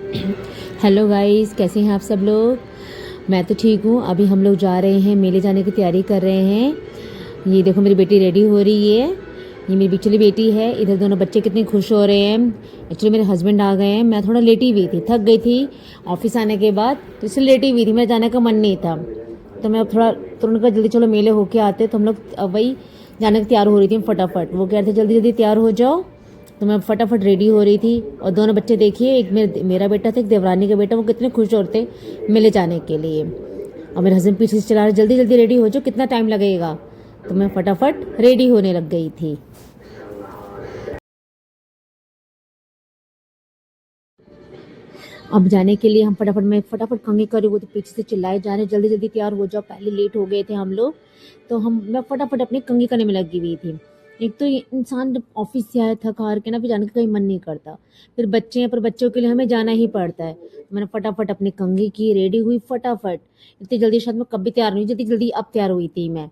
Hello guys, कैसे हैं आप सब लोग। मैं तो ठीक हूँ। अभी हम लोग जा रहे हैं, मेले जाने की तैयारी कर रहे हैं। ये देखो मेरी बेटी रेडी हो रही है। ये मेरी बिचली बेटी है। इधर दोनों बच्चे कितने खुश हो रहे हैं। एक्चुअली मेरे हस्बैंड आ गए हैं। मैं थोड़ा लेटी हुई थी, थक गई थी ऑफिस आने के बाद, तो इसलिए लेटी हुई थी। मेरे जाने का मन नहीं था, तो मैं अब थोड़ा तुरंत का जल्दी चलो मेले होके आते। तो हम लोग अब वही जाने की तैयार हो रही थी फटाफट। वो कह रहे थे जल्दी जल्दी तैयार हो जाओ, तो मैं फटाफट रेडी हो रही थी। और दोनों बच्चे देखिए, एक मेरा बेटा था, एक देवरानी का बेटा, वो कितने खुश होते मेले जाने के लिए। और मेरे हस्बैंड पीछे से चला रहे जल्दी जल्दी रेडी हो जाओ, कितना टाइम लगेगा। तो मैं फटाफट रेडी होने लग गई थी। अब जाने के लिए हम फटाफट कंघी करे, वो तो पीछे से चिल्लाए जा रहे जल्दी जल्दी तैयार हो जाओ, पहले लेट हो गए थे हम लोग। तो मैं फटाफट अपनी कंघी करने में लगी हुई थी। एक तो ये इंसान जब ऑफिस से आया थक हार के ना, फिर जाने का कहीं मन नहीं करता। फिर बच्चे हैं, पर बच्चों के लिए हमें जाना ही पड़ता है। तो मैंने फटाफट अपनी कंघी की, रेडी हुई फटाफट। इतनी जल्दी शायद मैं कभी तैयार नहीं हुई, जल्दी जल्दी अब तैयार हुई थी मैं।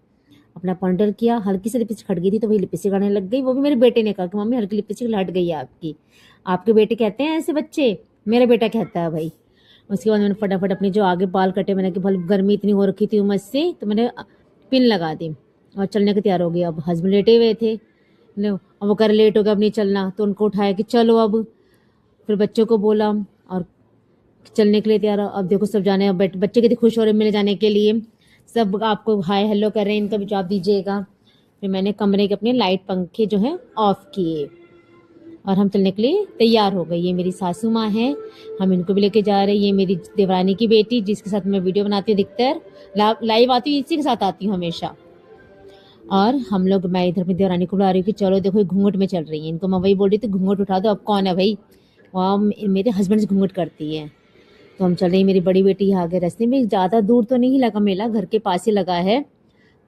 अपना पाउडर किया, हल्की सी लिपस्टिक हट गई थी, तो वही लिपस्टिक लगाने लग गई। वो भी मेरे बेटे ने कहा कि मम्मी हल्की लिपस्टिक हट गई है आपकी। आपके बेटे कहते हैं ऐसे बच्चे, मेरा बेटा कहता है भाई। उसके बाद मैंने फटाफट अपने जो आगे बाल कटे, मैंने कि भले गर्मी इतनी हो रखी थी उमस से, तो मैंने पिन लगा दी और चलने को तैयार हो गई। अब हस्बैंड लेटे हुए थे, लो अब वो कर लेट हो गया, अब नहीं चलना, तो उनको उठाया कि चलो अब। फिर बच्चों को बोला और चलने के लिए तैयार। अब देखो सब जाने, अब बच्चे कितने खुश हो रहे मिले जाने के लिए। सब आपको हाय हेलो कर रहे हैं, इनका भी जवाब दीजिएगा। फिर मैंने कमरे के अपने लाइट पंखे जो है ऑफ किए और हम चलने के लिए तैयार हो गए। ये मेरी सासू माँ है, हम इनको भी लेके जा रहे हैं। ये मेरी देवरानी की बेटी, जिसके साथ मैं वीडियो बनाती हूँ अधिकतर, लाइव आती हूँ, इसी के साथ आती हूँ हमेशा। और हम लोग, मैं इधर अपनी देवरानी को बुला रही हूँ कि चलो देखो ये घूंघट में चल रही है। इनको मैं वही बोल रही थी घूंघट उठा दो, अब कौन है भाई, वहाँ मेरे हस्बैंड से घूंघट करती है। तो हम चल रही, मेरी बड़ी बेटी आगे रास्ते में, ज़्यादा दूर तो नहीं लगा मेला, घर के पास ही लगा है।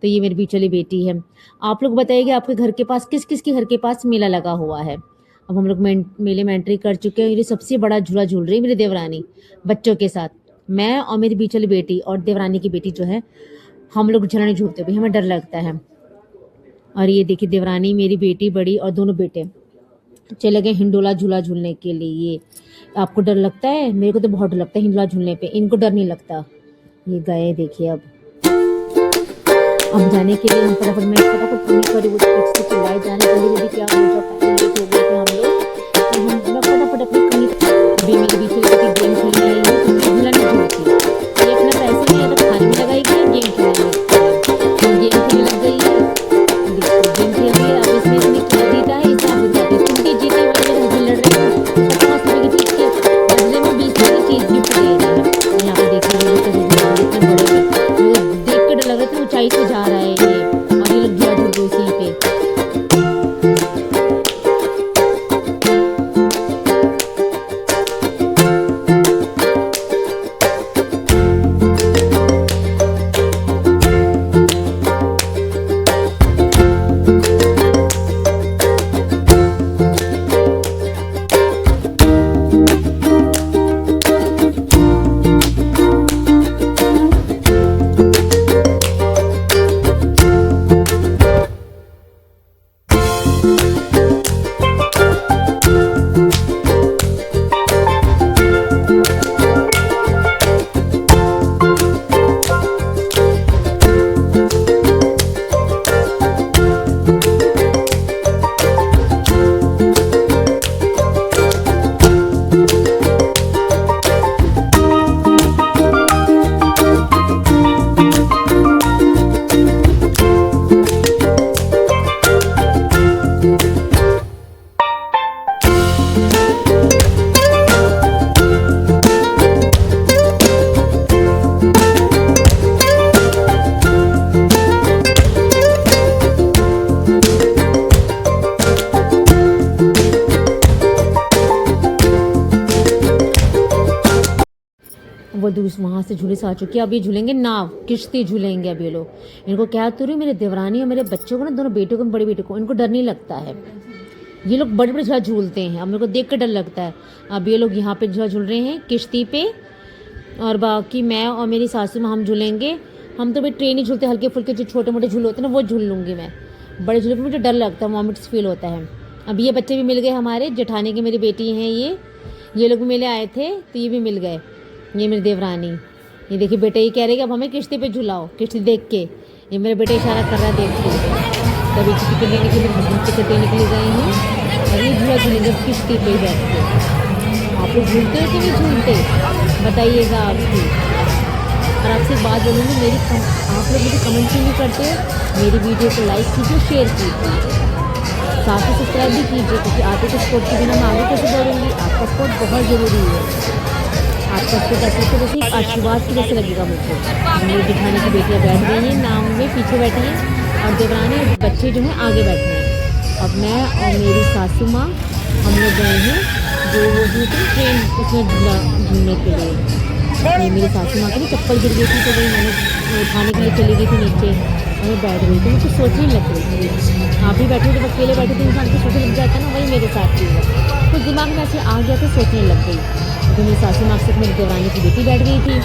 तो ये मेरी बीच वाली बेटी है। आप लोग बताइए आपके घर के पास किस किस के घर के पास मेला लगा हुआ है। अब हम लोग मेले में एंट्री कर चुके हैं। ये सबसे बड़ा झूला झूल रही है मेरी देवरानी बच्चों के साथ। मैं और मेरी बीच वाली बेटी और देवरानी की बेटी जो है, हम लोग झूला नहीं झूलते भाई, हमें डर लगता है। और ये देखिए देवरानी, मेरी बेटी बड़ी और दोनों बेटे चले गए हिंडोला झूला झूलने के लिए। आपको डर लगता है? मेरे को तो बहुत डर लगता है हिंडोला झूलने पे, इनको डर नहीं लगता। ये गए देखिए। अब जाने के लिए हम फटाफट फोन करी, वो पीछे से चिल्लाए जा रहे जल्दी जल्दी क्या हो जाओ, पहले लेट हो गए थे हम लोग। तो मैं फटाफट अपनी कमी, अभी मेरे बीच में गेम खेलने आई है, तो झूला नहीं झूलती ये, अपना पैसे नहीं है तो खाने में लगाएगी, गेम खेलने लगती है। गेम खेलने लग गई है, गेम खेल रही है। अब इसमें इसने क्या जीता है, इसे आप बताते हैं। चिंटी जीते हुए मेरे हस्बैंड लड़ रहे हैं 50 रुपए की चीज के बदले में 20 रुपए की चीज गिफ्ट दे रहे हैं। यहाँ पे देखिए इतने बड़े, देख के डर लग रहा था, ऊंचाई से जा रहा है ये, और ये लोग झूला झूल रहे उसी पे। वो वहाँ से झूले से आ चुकी है। अब ये झूलेंगे नाव, किश्ती झूलेंगे अब ये लोग। इनको क्या तो रही, मेरे देवरानी और मेरे बच्चों को ना, दोनों बेटों को, बड़े बेटे को, इनको डर नहीं लगता है। ये लोग बड़े बड़े झूला झूलते हैं, अब मेरे को देख कर डर लगता है। अब ये लोग यहाँ पे झूला झूल रहे हैं किश्ती पे, और बाकी मैं और मेरी सासू माँ हम झूलेंगे। हम तो भाई ट्रेन ही झूलते, हल्के फुल्के जो छोटे मोटे झूले होते हैं ना, वो झूल लूँगी मैं। बड़े झूले पर मुझे डर लगता है, वॉमिट्स फील होता है। अब ये बच्चे भी मिल गए हमारे, जेठानी की मेरी बेटी हैं ये, ये लोग भी मेले आए थे तो ये भी मिल गए। ये मेरी देवरानी, ये देखिए बेटा ये कह रहे कि अब हमें किश्ती पे झुलाओ, किश्ती देख के। ये मेरे बेटे इशारा कर रहा है देख के। तभी टिकट लेने के लिए टिकट लेने के लिए गए हैं और ये झूला झूलेंगे किश्ती पे बैठ के। आप लोग झूलते हो कि नहीं झूलते बताइएगा आपकी। और आपसे बात बोलूँगी आप लोग मुझे कमेंट क्यों नहीं करते हो? मेरी वीडियो को लाइक कीजिए, शेयर कीजिए, साथ ही सब्सक्राइब भी कीजिए, क्योंकि आपके के सपोर्ट के बिना मैं आगे कैसे बढ़ूँगी। आपका सपोर्ट बहुत ज़रूरी है। आपका सपोर्ट ऐसे तो जैसे एक आशीर्वाद की जैसे लगेगा मुझे। मेरी दिखाने की बेटियाँ बैठ गई हैं नाव में, पीछे बैठी हैं और देवरानी और बच्चे जो हैं आगे बैठे हैं। अब मैं और मेरी सासू माँ हम लोग गए हैं जो वो भी थी ट्रेन उसमें झूलने के लिए। ये मेरी सासू माँ की चप्पल गिर गई थी तो वही मैंने उठाने के लिए चली गई थी नीचे और मैं बैठ गई थी। मुझे सोचने लग रही थी, आप भी बैठे जब अकेले बैठे थे इंसान को सोचने लग जाता है ना, वही मेरे साथ भी हुआ। कुछ दिमाग में ऐसे आ गया तो सोचने लग गई। तो मेरी सासू माँ से मेरी देवरानी की बेटी बैठ गई थी।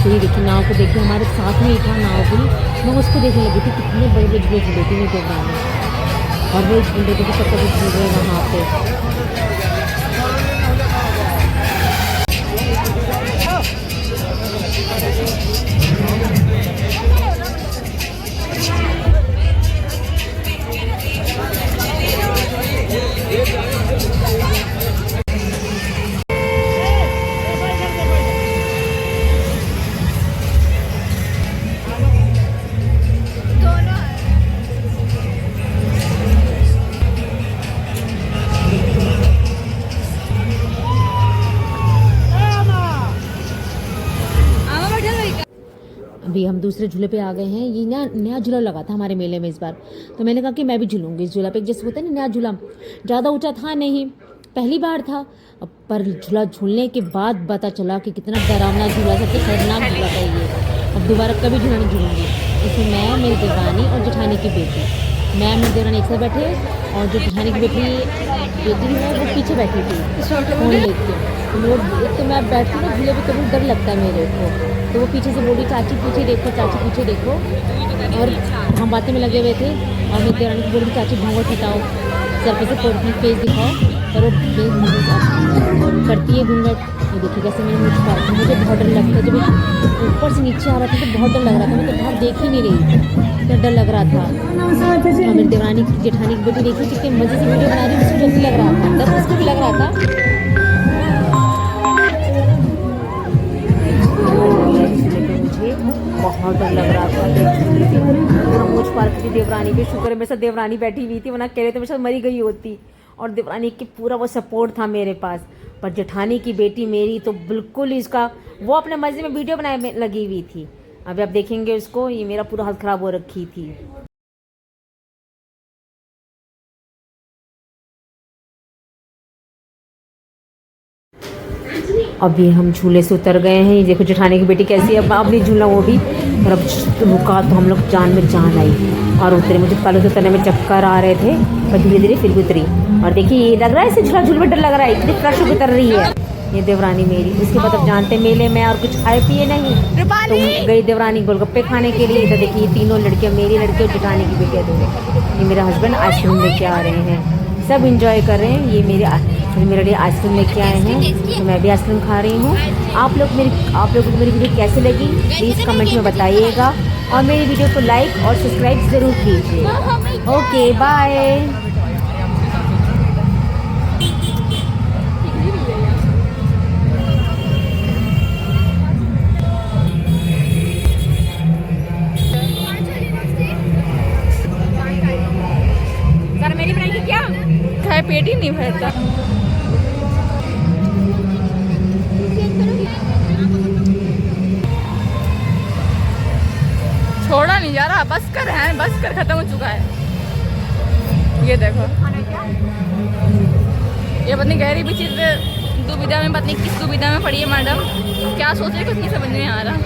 तो ये देखिए नाव को देखिए हमारे साथ में ही था नाव भी, मैं उसको देखने लगी थी कितने बड़े बड़े झूले झूले थी मेरी देवरानी और वो झूले थे सबका कुछ झूल रहे वहाँ पे। अभी हम दूसरे झूले पे आ गए हैं। ये नया झूला लगा था हमारे मेले में इस बार, तो मैंने कहा कि मैं भी झूलूंगी इस झूला पे। जैसे होता है ना नया झूला, ज़्यादा ऊंचा था नहीं, पहली बार था। अब पर झूला झूलने के बाद पता चला कि कितना डरावना झूला, सबसे खतरनाक झूला था ये। अब दोबारा कभी झूला नहीं झूलूंगी। इसमें मैं, मेरी देवरानी और जेठानी की बेटी, मैं मेरी देवरानी एक साथ बैठे और जो जेठानी की बेटी है वो पीछे बैठी थी फोन लेके। तो मैं बैठती ना झूले पे, कभी डर लगता है मेरे को, तो वो पीछे से बोली चाची पीछे देखो, चाची पीछे देखो। और हम बातें में लगे हुए थे और मेरी देवरानी को बोली चाची घूंघट हटाओ, सर पे से अपनी फेस दिखाओ, पर वो फेस करती है घूंघट। ये देखिए कैसे मैंने मुझ पर, मुझे बहुत डर लगता है। जब ऊपर से नीचे आ रहा था तो बहुत डर लग रहा था, मैं तो बाहर देख ही नहीं रही थी, इतना डर लग रहा था। और मेरी देवरानी जेठानी की बेटी देखी कितने मज़े से वीडियो बना रही, उसको डर भी लग रहा था, डर उसको भी लग रहा था। बहुत डर लग रहा था। मुझ पर की देवरानी पे शुक्र है मेरे साथ देवरानी बैठी हुई थी, वरना कह रहे थे मेरे साथ मरी गई होती। और देवरानी की पूरा वो सपोर्ट था मेरे पास। पर जेठानी की बेटी मेरी तो बिल्कुल इसका वो अपने मजे में वीडियो बनाने लगी हुई थी। अभी आप देखेंगे उसको, ये मेरा पूरा हाथ खराब हो रखी थी। अभी हम झूले से उतर गए हैं। ये देखो जेठानी की बेटी कैसी है, अब नहीं झूलना वो भी। और अब रुका तो हम लोग जान में जान आई और उतरे। मुझे पहले तो उतरने में चक्कर आ रहे थे, पर धीरे धीरे फिर भी उतरी। और देखिए ये लग रहा है इसे झूला झूल में डर लग रहा है, इतनी फ्रेश होकर उतर रही है ये देवरानी मेरी। उसके बाद अब जानते मेले में और कुछ खाए पिए नहीं, तो गई देवरानी गोलगप्पे खाने के लिए। तो देखिए तीनों लड़कियाँ, मेरी लड़की और जेठानी की बेटियाँ दोनों, ये मेरे हस्बैंड आइसक्रीम लेके आ रहे हैं, सब इंजॉय कर रहे हैं। ये मेरे लिए आइसक्रीम लेके आए हैं, तो मैं भी आइसक्रीम खा रही हूँ। आप लोग को मेरी वीडियो कैसी लगी प्लीज़ कमेंट में बताइएगा और मेरी वीडियो को लाइक और सब्सक्राइब ज़रूर कीजिए। Okay bye. मेरी बनाएगी क्या खाए, पेट ही नहीं भरता। छोड़ा नहीं जा रहा, बस कर है, बस कर, खत्म हो चुका है। ये देखो ये पत्नी गहरी भी चीज दुविधा में, पत्नी किस दुविधा में पड़ी है मैडम, क्या सोच रही कुछ नहीं समझ में आ रहा।